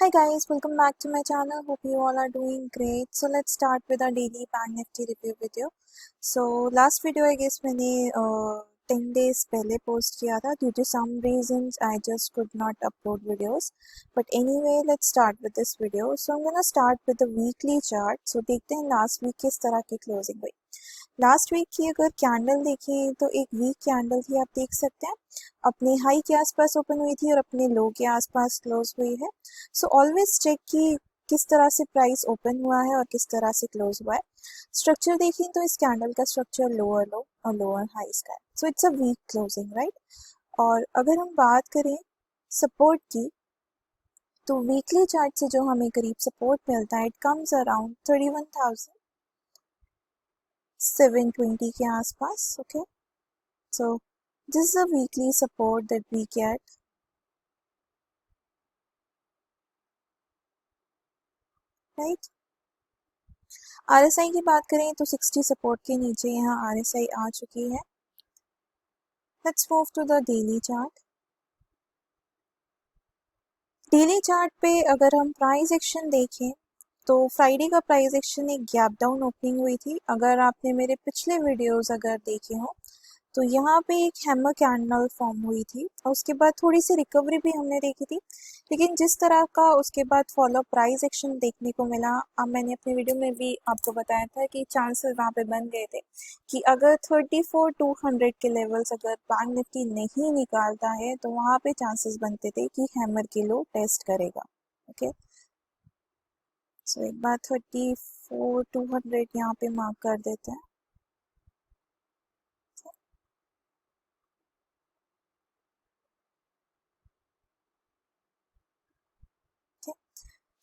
Hi guys, welcome back to my channel. Hope you all are doing great. So let's start with our daily Bank Nifty review video. So last video I guess मैंने 10 days पहले post किया था. Due to some reasons I just could not upload videos. But anyway, let's start with this video. So I'm gonna start with the weekly chart. So देखते हैं last week किस तरह की closing हुई. Last week की अगर candle देखें तो एक वीक कैंडल थी, आप देख सकते हैं अपने हाई के आसपास ओपन हुई थी और अपने लो के आसपास क्लोज हुई है. सो ऑलवेज चेक कि किस तरह से प्राइस ओपन हुआ है और किस तरह से क्लोज हुआ है. स्ट्रक्चर देखें तो इस कैंडल का स्ट्रक्चर लोअर लो और लोअर हाई का है. So it's a weak closing, right. और अगर हम बात करें सपोर्ट की, तो वीकली चार्ट से जो हमें करीब सपोर्ट मिलता है, इट कम्स अराउंड 31,720 के आसपास. Okay, so this is a weekly support that we get. Right. RSI की बात करें तो 60 सपोर्ट के नीचे यहाँ आरएसआई आ चुकी है. Let's move to the daily chart. Daily chart पे अगर हम प्राइस एक्शन देखें तो फ्राइडे का प्राइस एक्शन एक गैप डाउन ओपनिंग हुई थी. अगर आपने मेरे पिछले वीडियोस अगर देखे हो तो यहाँ पे एक हैमर कैंडल फॉर्म हुई थी और उसके बाद थोड़ी सी रिकवरी भी हमने देखी थी. लेकिन जिस तरह का उसके बाद फॉलो प्राइस एक्शन देखने को मिला, अब मैंने अपने वीडियो में भी आपको बताया था कि चांसेस वहाँ पे बन गए थे कि अगर 34,200 के लेवल्स अगर बैंक निफ्टी नहीं निकालता है तो वहाँ पे चांसेस बनते थे कि हैमर के लो टेस्ट करेगा. ओके, सो एक बार 34,200 यहाँ पे मार्क कर देते हैं.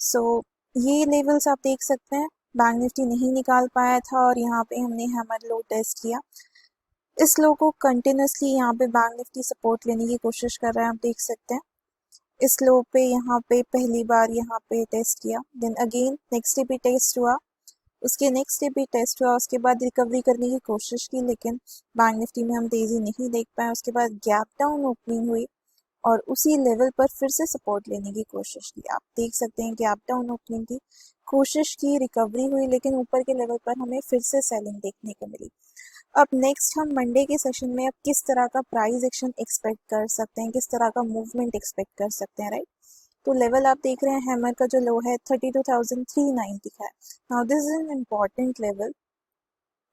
सो ये लेवल्स आप देख सकते हैं, बैंक निफ्टी नहीं निकाल पाया था और यहाँ पे हमने हैमर लो टेस्ट किया. इस लो को कंटिन्यूसली यहाँ पे बैंक निफ्टी सपोर्ट लेने की कोशिश कर रहा है, आप देख सकते हैं. इस लो पे यहाँ पे पहली बार यहाँ पे टेस्ट किया, देन अगेन नेक्स्ट डे भी टेस्ट हुआ, उसके नेक्स्ट डे भी टेस्ट हुआ, उसके बाद रिकवरी करने की कोशिश की लेकिन बैंक निफ्टी में हम तेज़ी नहीं देख पाए. उसके बाद गैप डाउन ओपनिंग हुई और उसी लेवल पर फिर से सपोर्ट लेने की कोशिश की. आप देख सकते हैं गैप डाउन ओपनिंग की कोशिश की, रिकवरी हुई लेकिन ऊपर के लेवल पर हमें फिर से सेलिंग देखने को मिली. अब नेक्स्ट हम मंडे के सेशन में अब किस तरह का प्राइस एक्शन एक्सपेक्ट कर सकते हैं, किस तरह का मूवमेंट एक्सपेक्ट कर सकते हैं, राइट. तो लेवल आप देख रहे हैं हैमर का जो लो है 32,390 का है. Now this is an important level.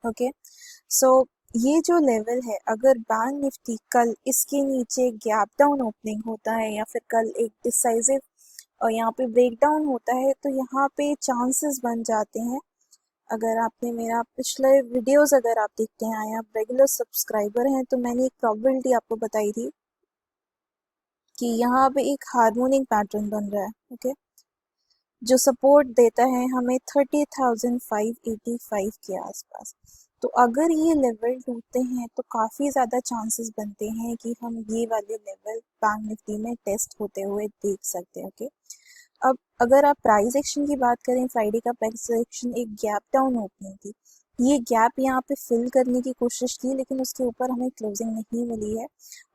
Okay, so ये जो लेवल है, अगर बैंक निफ्टी कल इसके नीचे गैप डाउन ओपनिंग होता है या फिर कल एक डिसाइसिव और यहाँ पे ब्रेक डाउन होता है तो यहाँ पे चांसेस बन जाते हैं. अगर आपने मेरा पिछले वीडियोस अगर आप देखते हैं या आप रेगुलर सब्सक्राइबर हैं तो मैंने एक प्रोबेबिलिटी आपको बताई थी कि यहाँ पे एक हार्मोनिक पैटर्न बन रहा है. ओके, जो सपोर्ट देता है हमें 30,585 के आसपास. तो अगर ये लेवल टूटते हैं तो काफ़ी ज़्यादा चांसेस बनते हैं कि हम ये वाले लेवल बैंक निफ्टी में टेस्ट होते हुए देख सकते हैं. ओके, अब अगर आप प्राइस एक्शन की बात करें, फ्राइडे का प्राइस एक्शन एक गैप डाउन ओपनिंग थी. ये गैप यहाँ पे फिल करने की कोशिश की लेकिन उसके ऊपर हमें क्लोजिंग नहीं मिली है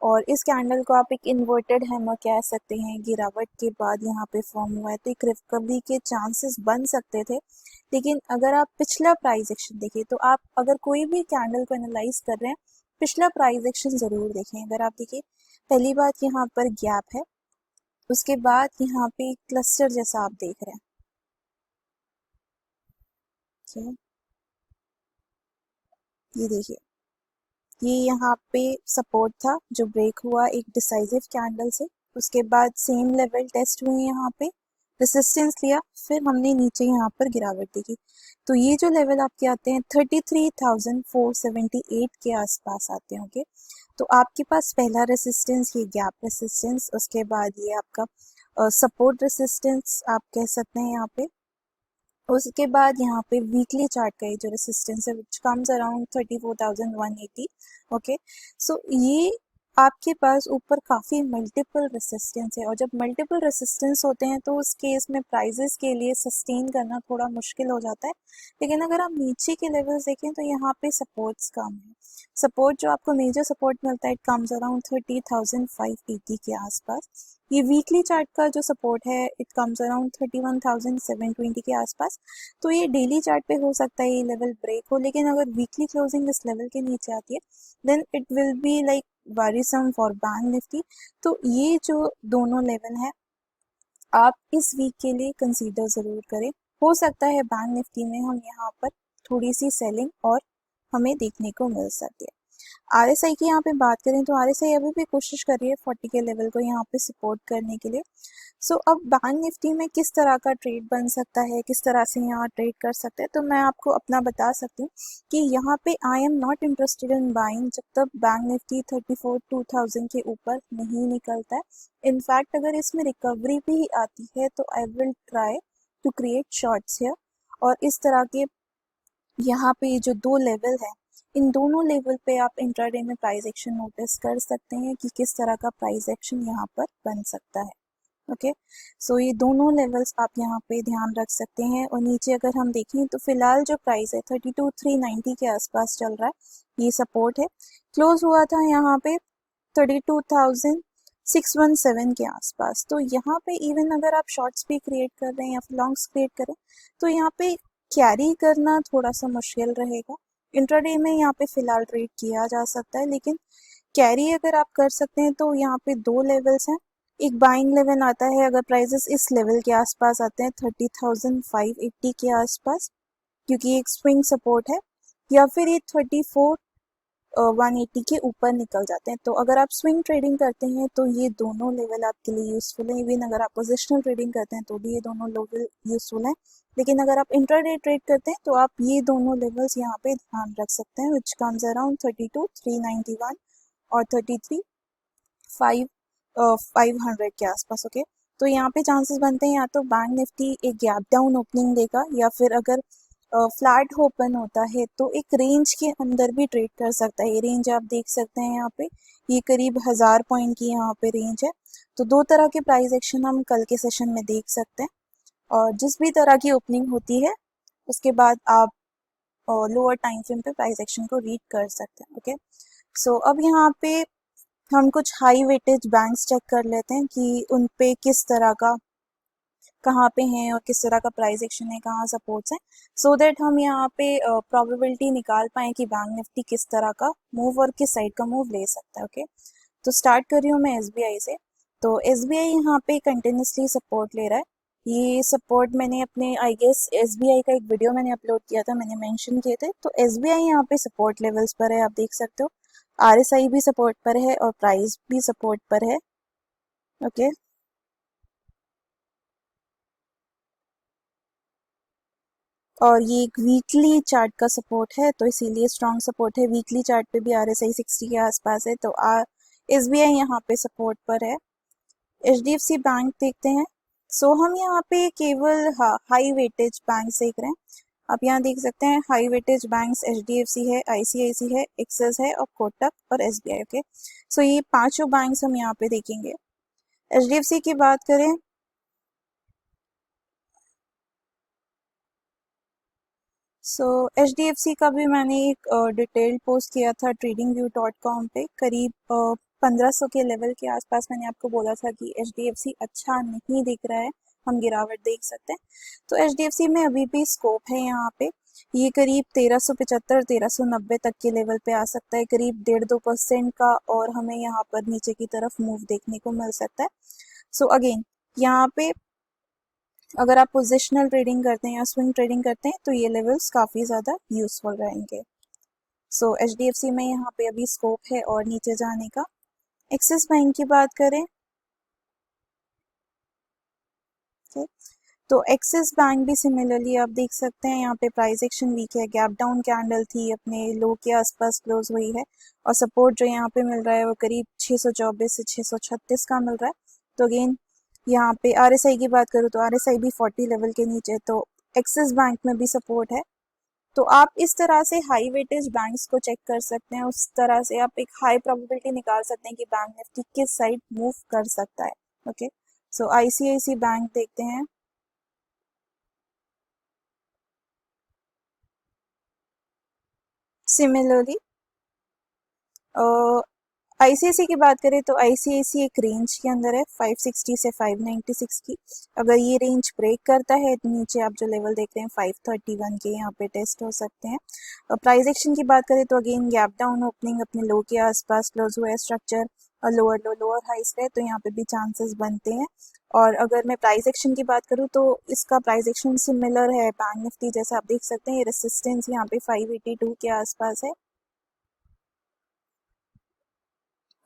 और इस कैंडल को आप एक इन्वर्टेड हैमर कह सकते हैं. गिरावट के बाद यहाँ पे फॉर्म हुआ है तो एक रिकवरी के चांसेस बन सकते थे. लेकिन अगर आप पिछला प्राइस एक्शन देखिए तो आप अगर कोई भी कैंडल को एनालाइज कर रहे हैं, पिछला प्राइस एक्शन ज़रूर देखें. अगर आप देखिए, पहली बात यहाँ पर गैप है, उसके बाद यहाँ पे क्लस्टर जैसा आप देख रहे हैं. ठीक है, ये देखिए, ये यहाँ पे सपोर्ट था जो ब्रेक हुआ एक डिसाइसिव कैंडल से. उसके बाद सेम लेवल टेस्ट हुए, यहाँ पे रेसिस्टेंस लिया, फिर हमने नीचे यहाँ पर गिरावट देखी. तो ये जो लेवल आपके आते हैं 33,478 के आसपास आते हैं. ओके, तो आपके पास पहला रेसिस्टेंस ये गैप रेसिस्टेंस, उसके बाद ये आपका सपोर्ट रेसिस्टेंस आप कह सकते हैं यहाँ पे. उसके बाद यहाँ पे वीकली चार्ट का जो रेसिस्टेंस है which comes around 34,180. Okay, so ये आपके पास ऊपर काफ़ी मल्टीपल रेसिस्टेंस है, और जब मल्टीपल रेसिस्टेंस होते हैं तो उस केस में प्राइजेस के लिए सस्टेन करना थोड़ा मुश्किल हो जाता है। लेकिन अगर आप नीचे के लेवल्स देखें तो यहाँ पे सपोर्ट्स कम है। सपोर्ट जो आपको मेजर सपोर्ट मिलता है इट कम्स अराउंड 30,580 के आसपास। ये वीकली चार्ट का जो सपोर्ट है इट कम्स अराउंड 31,720 के आसपास। तो ये डेली चार्ट पे हो सकता है ये लेवल ब्रेक हो, लेकिन अगर वीकली क्लोजिंग इस लेवल के नीचे आती है then it will be like worrisome for bank Nifty. तो ये जो दोनों लेवल है आप इस वीक के लिए कंसीडर ज़रूर करें। हो सकता है बैंक निफ्टी में हम यहाँ पर थोड़ी सी सेलिंग और हमें देखने को मिल सकती है। आरएसआई की यहाँ पे बात करें तो आरएसआई अभी भी कोशिश कर रही है 40 के लेवल को यहाँ पे सपोर्ट करने के लिए। सो अब बैंक निफ्टी में किस तरह का ट्रेड बन सकता है, किस तरह से यहाँ ट्रेड कर सकते हैं, तो मैं आपको अपना बता सकती हूँ कि यहाँ पे I am not interested in buying जब तक बैंक निफ्टी 34,000 के ऊपर नहीं निकलता है। इनफैक्ट अगर इसमें रिकवरी भी आती है तो I will try to create shorts here. और इस तरह के यहाँ पे जो दो लेवल है इन दोनों लेवल पे आप इंट्राडे में प्राइस एक्शन नोटिस कर सकते हैं कि किस तरह का प्राइस एक्शन यहाँ पर बन सकता है। ओके, सो ये दोनों लेवल्स आप यहाँ पे ध्यान रख सकते हैं। और नीचे अगर हम देखें तो फिलहाल जो प्राइस है 32,390 के आसपास चल रहा है, ये सपोर्ट है। क्लोज हुआ था यहाँ पे 32,617 के आसपास। तो यहाँ पे इवन अगर आप शॉर्ट्स भी क्रिएट कर रहे हैं या फिर लॉन्ग्स क्रिएट करें तो यहाँ पे कैरी करना थोड़ा सा मुश्किल रहेगा। इंट्राडे में यहाँ पे फिलहाल ट्रेड किया जा सकता है, लेकिन कैरी अगर आप कर सकते हैं तो यहाँ पे दो लेवल्स हैं। एक बाइंग लेवल आता है अगर प्राइसेस इस लेवल के आसपास आते हैं 30,580 के आसपास, क्योंकि एक स्विंग सपोर्ट है, या फिर ये 34,180 के ऊपर निकल जाते हैं। तो अगर आप स्विंग ट्रेडिंग करते हैं तो ये दोनों लेवल आपके लिए यूजफुल है। इवन अगर आप पोजिशनल ट्रेडिंग करते हैं तो भी ये दोनों लेवल यूजफुल है। लेकिन अगर आप इंट्राडे ट्रेड करते हैं तो आप ये दोनों लेवल्स यहाँ पे ध्यान रख सकते हैं, विच कम्स अराउंड 32,391 और 33,500 के आसपास। ओके, तो यहाँ पे चांसेस बनते हैं या तो बैंक निफ्टी एक गैप डाउन ओपनिंग देगा, या फिर अगर फ्लैट ओपन होता है तो एक रेंज के अंदर भी ट्रेड कर सकता है। ये रेंज आप देख सकते हैं यहाँ पे, ये करीब 1000 पॉइंट की यहाँ पे रेंज है। तो दो तरह के प्राइस एक्शन हम कल के सेशन में देख सकते हैं, और जिस भी तरह की ओपनिंग होती है उसके बाद आप लोअर टाइम फ्रेम पे प्राइस एक्शन को रीड कर सकते हैं। ओके, सो अब यहाँ पे हम कुछ हाई वेटेज बैंक्स चेक कर लेते हैं कि उन पे किस तरह का कहाँ पे हैं और किस तरह का प्राइस एक्शन है, कहाँ सपोर्ट्स हैं, सो दैट हम यहाँ पे प्रोबेबिलिटी निकाल पाएँ कि बैंक निफ्टी किस तरह का मूव और किस साइड का मूव ले सकता है। ओके, तो स्टार्ट कर रही हूँ मैं एसबीआई से। तो एसबीआई यहाँ पे कंटिन्यूसली सपोर्ट ले रहा है। ये सपोर्ट मैंने अपने आई गेस एसबीआई का एक वीडियो मैंने अपलोड किया था, मैंने मेंशन किए थे। तो एसबीआई यहाँ पे सपोर्ट लेवल्स पर है, आप देख सकते हो। आरएसआई भी सपोर्ट पर है और प्राइस भी सपोर्ट पर है। ओके, और ये एक वीकली चार्ट का सपोर्ट है तो इसीलिए स्ट्रॉन्ग सपोर्ट है। वीकली चार्ट पे भी आरएसआई 60 के आसपास है, तो एसबीआई यहाँ पे सपोर्ट पर है। एचडीएफसी बैंक देखते हैं। सो हम यहाँ पे केवल हाई वेटेज बैंक देख रहे हैं। आप यहाँ देख सकते हैं हाई वेटेज बैंक्स एचडीएफसी है, आईसीआईसी है, एक्सिस है और कोटक और एसबीआई। ओके, सो ये पांचों बैंक्स हम यहाँ पे देखेंगे। एचडीएफसी की बात करें सो एचडीएफसी का भी मैंने एक डिटेल्ड पोस्ट किया था tradingview.com पे, करीब 1500 के लेवल के आसपास मैंने आपको बोला था कि एचडीएफसी अच्छा नहीं दिख रहा है, हम गिरावट देख सकते हैं। तो एचडीएफसी में अभी भी स्कोप है यहाँ पे, ये करीब 1375 1390 तक के लेवल पे आ सकता है, करीब 1.5-2% का, और हमें यहाँ पर नीचे की तरफ मूव देखने को मिल सकता है। सो अगेन यहाँ पे अगर आप पोजिशनल ट्रेडिंग करते हैं या स्विंग ट्रेडिंग करते हैं तो ये लेवल्स काफ़ी ज़्यादा यूजफुल रहेंगे। सो एचडीएफसी में यहाँ पे अभी स्कोप है और नीचे जाने का। एक्सिस बैंक की बात करें तो एक्सिस बैंक भी सिमिलरली आप देख सकते हैं यहाँ पे प्राइस एक्शन वीक है, गैप डाउन कैंडल थी, अपने लो के आसपास क्लोज हुई है, और सपोर्ट जो यहाँ पे मिल रहा है वो करीब 624 से 636 का मिल रहा है। तो अगेन यहाँ पे आरएसआई की बात करूँ तो आरएसआई भी 40 लेवल के नीचे, तो एक्सिस बैंक में भी सपोर्ट है। तो आप इस तरह से हाई वेटेज बैंक्स को चेक कर सकते हैं, उस तरह से आप एक हाई प्रोबेबिलिटी निकाल सकते हैं कि बैंक निफ्टी किस साइड मूव कर सकता है। ओके, सो आईसीआईसी बैंक देखते हैं। सिमिलरली आईसीआईसी की बात करें तो आईसीआईसी एक रेंज के अंदर है 560 से 596 की। अगर ये रेंज ब्रेक करता है तो नीचे आप जो लेवल देख रहे हैं 531 के यहाँ पे टेस्ट हो सकते हैं। प्राइस एक्शन की बात करें तो अगेन गैप डाउन ओपनिंग अपने लो के आसपास क्लोज हुआ है स्ट्रक्चर, और लोअर लो लोअर हाइस पे, तो यहाँ पे भी चांसेस बनते हैं। और अगर मैं प्राइस एक्शन की बात करूँ तो इसका प्राइस एक्शन सिमिलर है बैंक निफ्टी जैसा, आप देख सकते हैं ये रेसिस्टेंस यहाँ पे 582 के आसपास है।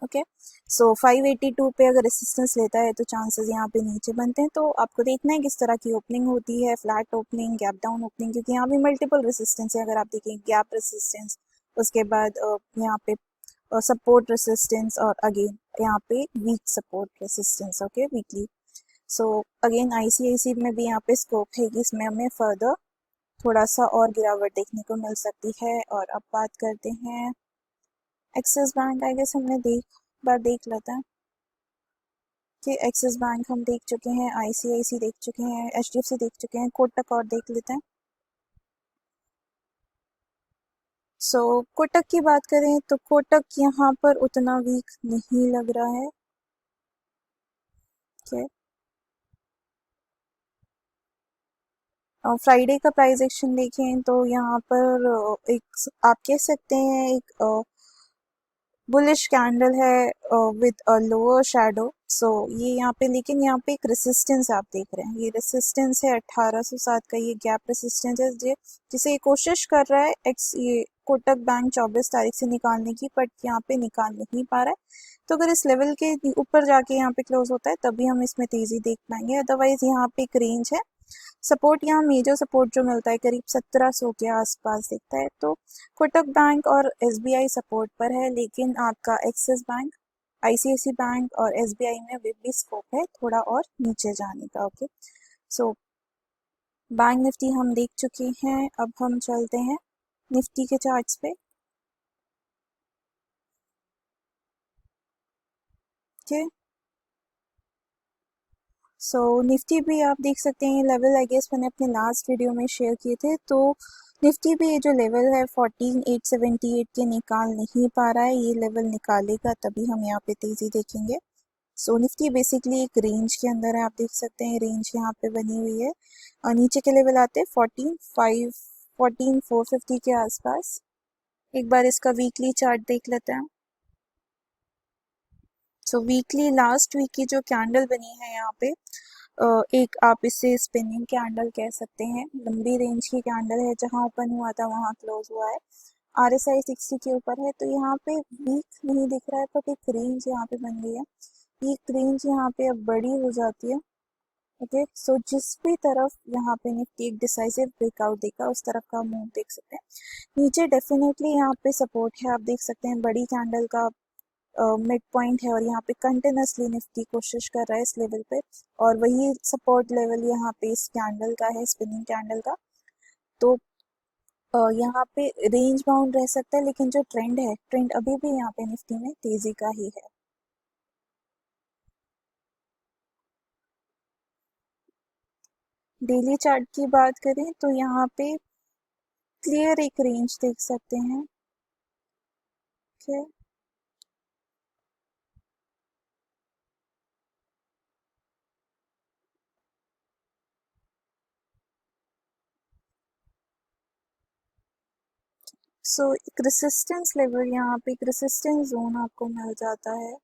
ओके, सो 582 पे अगर रेसिस्टेंस लेता है तो चांसेस यहाँ पे नीचे बनते हैं। तो आपको देखना है किस तरह की ओपनिंग होती है, flat opening, gap down opening, क्योंकि यहाँ पे मल्टीपल रेसिस्टेंस है। अगर आप देखें गैप रेसिस्टेंस, उसके बाद यहाँ पे सपोर्ट रेसिस्टेंस, और अगेन यहाँ पे weak support resistance. Okay, weekly. So again ICICI में भी यहाँ पे स्कोप है कि इसमें हमें फर्दर थोड़ा सा और गिरावट देखने को मिल सकती है। और अब बात करते हैं एक्सिस बैंक। आई गेस हमने बार देख लेते हैं कि एक्सिस बैंक हम देख चुके हैं, आईसीआईसी देख चुके हैं, एचडीएफसी देख चुके हैं, कोटक और देख लेते हैं। सो कोटक की बात करें तो कोटक यहाँ पर उतना वीक नहीं लग रहा है। ओके, और फ्राइडे का प्राइस एक्शन देखें तो यहाँ पर एक आप कह सकते हैं एक बुलिश कैंडल है विद अ लोअर शैडो। सो ये यहाँ पे, लेकिन यहाँ पे एक रेसिस्टेंस आप देख रहे हैं, ये रेसिस्टेंस है 1807 का, ये गैप रेसिस्टेंस है जिसे ये कोशिश कर रहा है ये कोटक बैंक 24 तारीख से निकालने की, बट यहाँ पे निकाल नहीं पा रहा है। तो अगर इस लेवल के ऊपर जाके यहाँ पे क्लोज होता है तभी हम इसमें तेजी देख पाएंगे, अदरवाइज यहाँ पे एक रेंज है। सपोर्ट यहाँ मेजर सपोर्ट जो मिलता है करीब 1700 के आसपास दिखता है। तो कोटक बैंक और एसबीआई सपोर्ट पर है, लेकिन आपका एक्सिस बैंक, आईसीआईसी बैंक और एसबीआई में भी स्कोप है थोड़ा और नीचे जाने का। ओके, सो बैंक निफ्टी हम देख चुके हैं, अब हम चलते हैं निफ्टी के चार्ट्स पे। ओके, सो निफ्टी भी आप देख सकते हैं लेवल, आई गेस मैंने अपने लास्ट वीडियो में शेयर किए थे। तो निफ्टी भी ये जो लेवल है 14878 के निकाल नहीं पा रहा है, ये लेवल निकालेगा तभी हम यहाँ पे तेजी देखेंगे। सो निफ्टी बेसिकली एक रेंज के अंदर है, आप देख सकते हैं रेंज यहाँ पे बनी हुई है, और नीचे के लेवल आते हैं 14450 के आसपास। एक बार इसका वीकली चार्ट देख लेते हैं। सो वीकली लास्ट वीक की जो कैंडल बनी है यहाँ पे, एक आप इसे स्पिनिंग कैंडल कह सकते हैं, लंबी रेंज की कैंडल है, जहां ओपन हुआ था वहां क्लोज हुआ है, आरएसआई 60 के ऊपर है। तो यहाँ पे वीक नहीं दिख रहा है, बट एक रेंज यहाँ पे बन गई है, एक रेंज यहाँ पे अब बड़ी हो जाती है। ओके, सो जिस भी तरफ यहाँ पे निफ्टी एक डिसाइसिव ब्रेकआउट देगा उस तरफ का मूव देख सकते हैं। नीचे डेफिनेटली यहाँ पे सपोर्ट है, आप देख सकते हैं बड़ी कैंडल का मिड पॉइंट है, और यहाँ पे कंटिन्यूसली निफ्टी कोशिश कर रहा है इस लेवल पे, और वही सपोर्ट लेवल यहाँ पे इस कैंडल का है, स्पिनिंग कैंडल का। तो यहाँ पे रेंज बाउंड रह सकता है, लेकिन जो ट्रेंड है, ट्रेंड अभी भी यहाँ पे निफ्टी में तेजी का ही है। डेली चार्ट की बात करें तो यहाँ पे क्लियर एक रेंज देख सकते हैं। ठीक, सो एक रेसिस्टेंस लेवल, यहाँ पे एक रेसिस्टेंस जोन आपको मिल जाता है।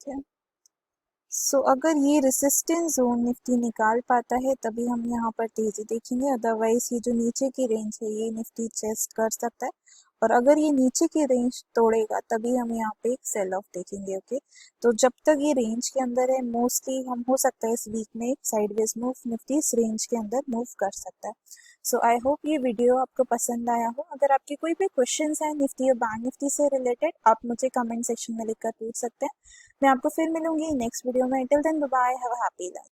ठीक, सो अगर ये रेसिस्टेंस जोन निफ्टी निकाल पाता है तभी हम यहाँ पर तेजी देखेंगे, अदरवाइज ये जो नीचे की रेंज है ये निफ्टी टेस्ट कर सकता है, और अगर ये नीचे की रेंज तोड़ेगा तभी हम यहाँ पे एक सेल ऑफ देखेंगे। ओके, तो जब तक ये रेंज के अंदर है मोस्टली हम, हो सकता है इस वीक में एक साइडवेज मूव निफ्टी इस रेंज के अंदर मूव कर सकता है। सो आई होप ये वीडियो आपको पसंद आया हो। अगर आपके कोई भी क्वेश्चंस हैं निफ्टी और बैंक निफ्टी से रिलेटेड, आप मुझे कमेंट सेक्शन में लिखकर पूछ सकते हैं। मैं आपको फिर मिलूंगी नेक्स्ट वीडियो में। Till then bye bye, have a happy day.